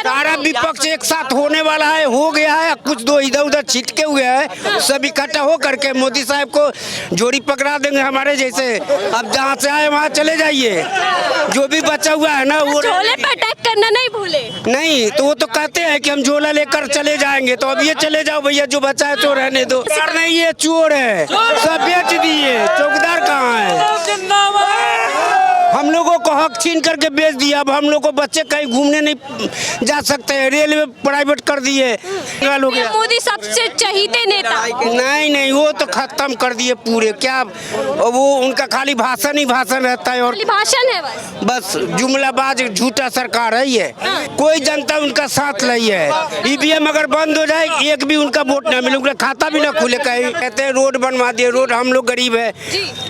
सारा विपक्ष एक साथ होने वाला है, हो गया है। कुछ दो इधर उधर छिटके हुए हैं, सब इकट्ठा हो करके मोदी साहब को जोड़ी पकड़ा देंगे हमारे जैसे। अब जहाँ से आए वहाँ चले जाइए, जो भी बचा हुआ है ना वो झोले पे अटैक करना नहीं भूले। नहीं तो वो तो कहते हैं कि हम झोला लेकर चले जाएंगे, तो अब ये चले जाओ भैया, जो बचा है तो रहने दो। सरकार नहीं है, चोर है, सब बेच दिए। चौकीदार कहाँ है? हम लोगों को हक छीन करके बेच दिया। अब हम लोग को बच्चे कहीं घूमने नहीं जा सकते हैं, रेलवे प्राइवेट कर दिए। मोदी सबसे चहीते नेता। नहीं, वो तो खत्म कर दिए पूरे। क्या वो उनका खाली भाषण ही भाषण रहता है, और भाषण है बस जुमलाबाज झूठा सरकार है ये। कोई जनता उनका साथ नहीं है। ईवीएम अगर बंद हो जाए, एक भी उनका वोट ना मिले, उनका खाता भी ना खुले। कहीं कहते हैं रोड बनवा दिए, रोड हम लोग गरीब है,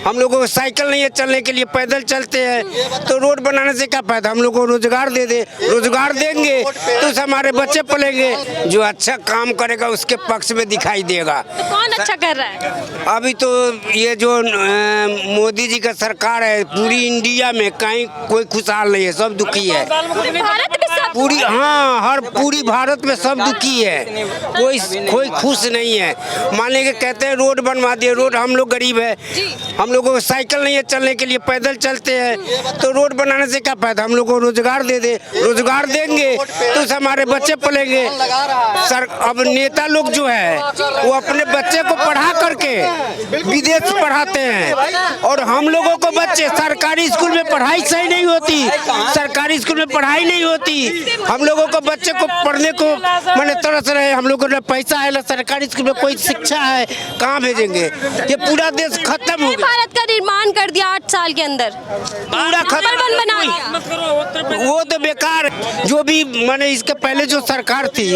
हम लोगों को साइकिल नहीं है चलने के लिए, पैदल चलते हैं, तो रोड बनाने से क्या फायदा। हम लोग को रोजगार दे दे, रोजगार देंगे तो हमारे बच्चे पलेंगे। जो अच्छा काम करेगा उसके पक्ष में दिखाई देगा। तो कौन अच्छा कर रहा है अभी तो ये जो मोदी जी का सरकार है, पूरी इंडिया में कहीं कोई खुशहाल नहीं है, सब दुखी है। भारत में सब पूरी हर पूरी भारत में सब दुखी है, कोई खुश नहीं है। मान लीजिए कहते हैं रोड बनवा दिए, रोड हम लोग गरीब है, हम लोगों को साइकिल नहीं है चलने के लिए, पैदल चलते हैं, तो रोड बनाने से क्या फायदा। हम लोग को रोजगार दे दे, रोजगार देंगे तो हमारे बच्चे पलेंगे। अब नेता लोग जो है वो अपने बच्चे को पढ़ा करके विदेश पढ़ाते हैं, और हम लोगों को बच्चे सरकारी स्कूल में पढ़ाई सही नहीं होती, सरकारी स्कूल में पढ़ाई नहीं होती। हम लोगों को बच्चे को पढ़ने को मैंने तरस रहे। हम लोगों को पैसा है ना, सरकारी स्कूल में कोई शिक्षा है, कहाँ भेजेंगे। ये पूरा देश खत्म हो गया। भारत का निर्माण कर दिया 8 साल के अंदर, पूरा खत्म बना दिया। वो तो बेकार। जो भी मैंने इसके पहले जो सरकार थी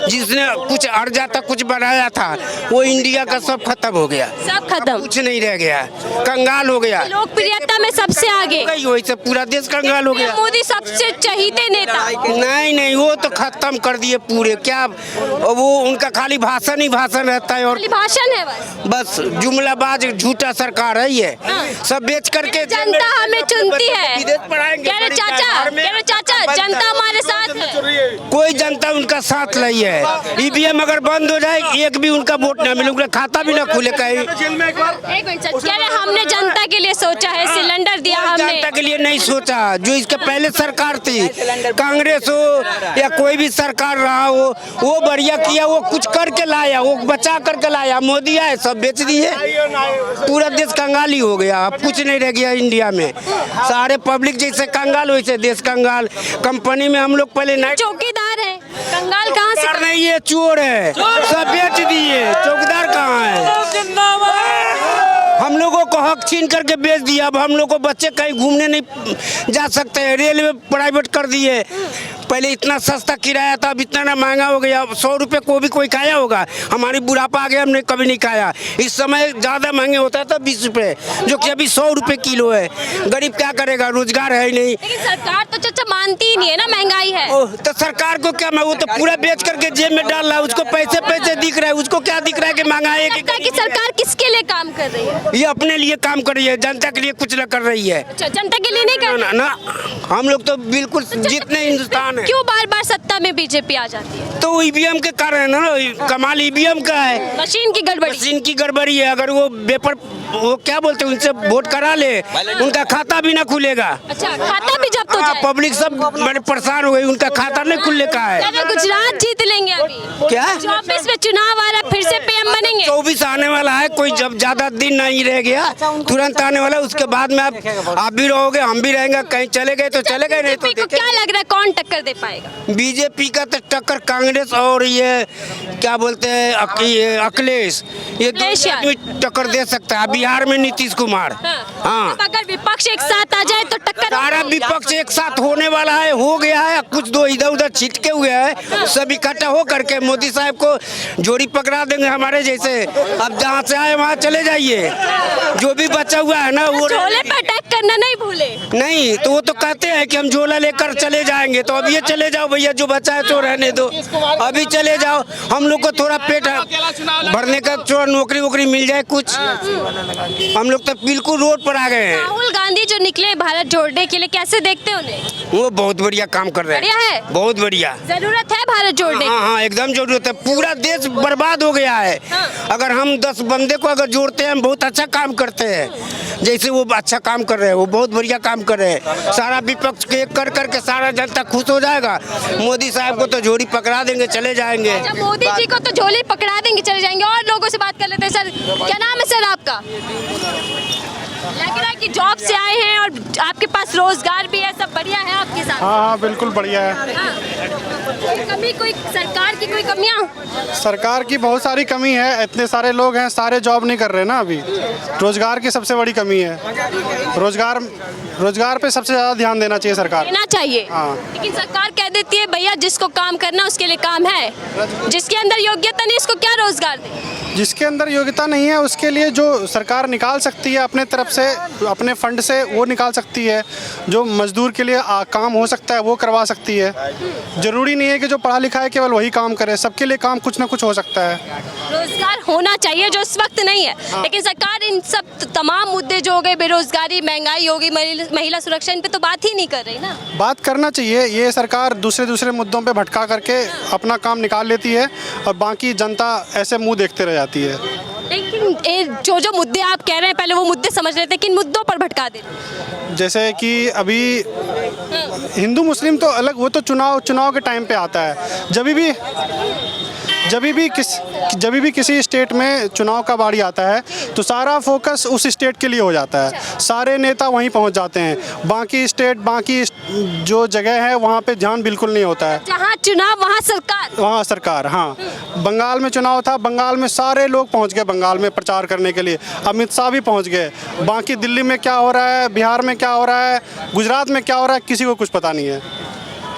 जिसने कुछ अर्जा था, कुछ बनाया था, वो इंडिया का सब खत्म हो गया, सब खत्म, कुछ नहीं रह गया, कंगाल हो गया। लोकप्रियता में सबसे आगे, वही पूरा देश कंगाल हो गया। मोदी सबसे चहीते नेता। नहीं, वो तो खत्म कर दिए पूरे। क्या वो उनका खाली भाषण ही भाषण रहता है, और भाषण है बस जुमलाबाज झूठा सरकार है ये। सब बेच करके जनता हमें चुनती है। पढ़ाएंगे चाचा, जनता हमारे साथ है। कोई जनता उनका साथ नहीं है। ईवीएम अगर बंद हो जाए, एक भी उनका वोट ना मिले, उनका खाता भी ना खुले। कहीं एक मिनट सच कह रहे, हमने जनता के लिए सोचा है, सिलेंडर दिया हमने। जनता के लिए नहीं सोचा। जो इसके पहले सरकार थी, कांग्रेस हो या कोई भी सरकार रहा हो, वो बढ़िया किया, वो कुछ करके लाया, वो बचा करके लाया। मोदी आए सब बेच दिए, पूरा देश कंगाली हो गया। अब कुछ नहीं रह गया इंडिया में। सारे पब्लिक जैसे कंगाल वैसे देश कंगाल। कंपनी में हम लोग पहले नहीं, चौकीदार है, कंगाल कहाँ से? नहीं है, चोर है, सब बेच दिए। चौकीदार कहाँ है? हम लोगों को हक छीन करके बेच दिया। अब हम लोग को बच्चे कहीं घूमने नहीं जा सकते हैं, रेलवे प्राइवेट कर दिए। पहले इतना सस्ता किराया था, अब इतना महंगा हो गया। 100 रुपये को भी कोई खाया होगा? हमारी बुढ़ापा आ गया, हमने कभी नहीं खाया। इस समय ज़्यादा महंगे होता था 20 रुपये, जो कि अभी 100 रुपये किलो है। गरीब क्या करेगा, रोजगार है ही नहीं। लेकिन सरकार तो चाचा मानती ही नहीं है ना, महंगाई है। तो सरकार को क्या, वो तो पूरा बेच करके जेब में डाल रहा है, उसको पैसे दिख रहा है। उसको क्या दिख रहा है कि महंगाई है कि सरकार किसके लिए काम कर रही है? ये अपने लिए काम कर रही है, जनता के लिए कुछ न कर रही है। अच्छा, जनता के लिए नहीं कर रही ना, हम लोग तो बिल्कुल जितने हिंदुस्तान है। क्यों बार बार सत्ता में बीजेपी आ जाती है? तो ईवीएम के कारण है ना, कमाल ईवीएम का है। मशीन की गड़बड़ी है। अगर वो पेपर, वो क्या बोलते हैं, उनसे वोट करा ले, उनका खाता भी ना खुलेगा। अच्छा, खाता भी जब्त हो जाए। पब्लिक सब बड़े परेशान हो गई, उनका खाता नहीं खुलने का है। गुजरात जीत लेंगे अभी। क्या 24 में चुनाव आ रहा, फिर से पीएम बनेंगे। 24 आने वाला है, कोई जब ज्यादा दिन नहीं रह गया, तुरंत आने वाला। उसके बाद में आप भी रहोगे, हम भी रहेंगे। कहीं चले गए तो चले गए, नहीं तो क्या लग रहा है कौन टक्कर दे पाएगा? बीजेपी का तो टक्कर कांग्रेस और ये क्या बोलते हैं अखिलेश, ये दो आदमी टक्कर दे सकता है। बिहार में नीतीश कुमार। हाँ, अगर विपक्ष एक साथ आ जाए तो टक्कर। सारा विपक्ष एक साथ होने वाला है, हो गया है। कुछ दो इधर उधर छिटके हुए हैं, सब इकट्ठा हो करके मोदी साहब को जोड़ी पकड़ा देंगे हमारे जैसे। अब जहाँ से आए वहाँ चले जाइए, जो भी बचा हुआ है ना वो। झोले पे अटैक करना नहीं भूले। नहीं तो वो तो कहते हैं कि हम झोला लेकर चले जाएंगे, तो अब ये चले जाओ भैया, जो बचा है तो रहने दो, अभी चले जाओ। हम लोग को थोड़ा पेट भरने का, थोड़ा नौकरी वोकरी मिल जाए कुछ। हम लोग तो बिल्कुल रोड पर आ गए हैं। राहुल गांधी जो निकले भारत जोड़ने के लिए, कैसे देखते हैं उन्हें? वो बहुत बढ़िया काम कर रहे बढ़िया हैं, है? बहुत बढ़िया। जरूरत है भारत जोड़ने की? हाँ हाँ, एकदम जरूरत है। पूरा देश बर्बाद हो गया है। हाँ। अगर हम 10 बंदे को अगर जोड़ते हैं, हम बहुत अच्छा काम करते हैं। जैसे वो अच्छा काम कर रहे हैं, वो बहुत बढ़िया काम कर रहे हैं। सारा विपक्ष के कर करके सारा जनता खुश हो जाएगा। मोदी साहब को तो झोली पकड़ा देंगे, चले जाएंगे। अच्छा, मोदी जी को तो झोली पकड़ा देंगे, चले जाएंगे। और लोगों से बात कर लेते हैं। सर, क्या नाम है सर आपका? लग रहा है कि जॉब से आए हैं और आपके पास रोजगार भी है, सब बढ़िया है आपके साथ? हाँ हाँ, बिल्कुल बढ़िया है। हाँ। कोई कमी, कोई सरकार की कोई कमियां? सरकार की बहुत सारी कमी है। इतने सारे लोग हैं, सारे जॉब नहीं कर रहे ना अभी। रोजगार की सबसे बड़ी कमी है। रोजगार पे सबसे ज़्यादा ध्यान देना चाहिए सरकार। देना चाहिए। हाँ। लेकिन सरकार कह देती है भैया जिसको काम करना उसके लिए काम है, जिसके अंदर योग्यता नहीं उसको क्या रोजगार दे? जिसके अंदर योग्यता नहीं है उसके लिए जो सरकार निकाल सकती है अपने तरफ से, अपने फंड से, वो निकाल सकती है। जो मजदूर के लिए काम हो सकता है वो करवा सकती है। ज़रूरी नहीं है कि जो पढ़ा लिखा है केवल वही काम करे, सबके लिए काम कुछ ना कुछ हो सकता है। रोजगार होना चाहिए जो इस वक्त नहीं है। हाँ। लेकिन सरकार इन सब तमाम मुद्दे जो हो गए, बेरोजगारी, महंगाई होगी, महिला सुरक्षा, इन पे तो बात ही नहीं कर रही ना। बात करना चाहिए। ये सरकार दूसरे मुद्दों पे भटका करके अपना काम निकाल लेती है और बाकी जनता ऐसे मुंह देखते रह जाती है। लेकिन जो मुद्दे आप कह रहे हैं, पहले वो मुद्दे समझ लेते हैं, किन मुद्दों पर भटका दे रहे हैं? जैसे कि अभी हिंदू मुस्लिम तो अलग, वो तो चुनाव के टाइम पे आता है। जब भी किसी स्टेट में चुनाव का बारी आता है तो सारा फोकस उस स्टेट के लिए हो जाता है। सारे नेता वहीं पहुंच जाते हैं। बाकी जो जगह है वहाँ पे ध्यान बिल्कुल नहीं होता है। जहाँ चुनाव वहाँ सरकार। हाँ। बंगाल में चुनाव था, बंगाल में सारे लोग पहुंच गए बंगाल में प्रचार करने के लिए। अमित शाह भी पहुंच गए। बाकी दिल्ली में क्या हो रहा है, बिहार में क्या हो रहा है, गुजरात में क्या हो रहा है, किसी को कुछ पता नहीं है।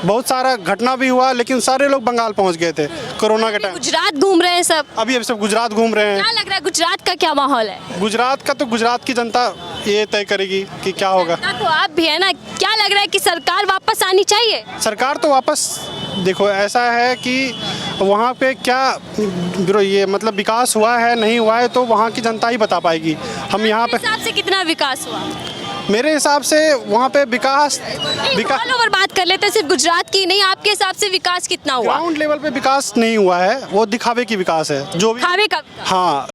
बहुत सारा घटना भी हुआ लेकिन सारे लोग बंगाल पहुंच गए थे कोरोना के टाइम। गुजरात घूम रहे हैं सब। अभी सब गुजरात घूम रहे हैं। क्या लग रहा है गुजरात का क्या माहौल है? गुजरात की जनता ये तय करेगी कि क्या होगा। तो आप भी है ना, क्या लग रहा है कि सरकार वापस आनी चाहिए? सरकार तो वापस, देखो ऐसा है कि वहाँ पे क्या ये मतलब विकास हुआ है नहीं हुआ है तो वहाँ की जनता ही बता पाएगी। हम यहाँ पे हिसाब से कितना विकास हुआ? मेरे हिसाब से वहाँ पे विकास ऑल ओवर बात कर लेते हैं, सिर्फ गुजरात की नहीं, आपके हिसाब से विकास कितना हुआ? ग्राउंड लेवल पे विकास नहीं हुआ है, वो दिखावे की विकास है जो भी। दिखावे का? हाँ,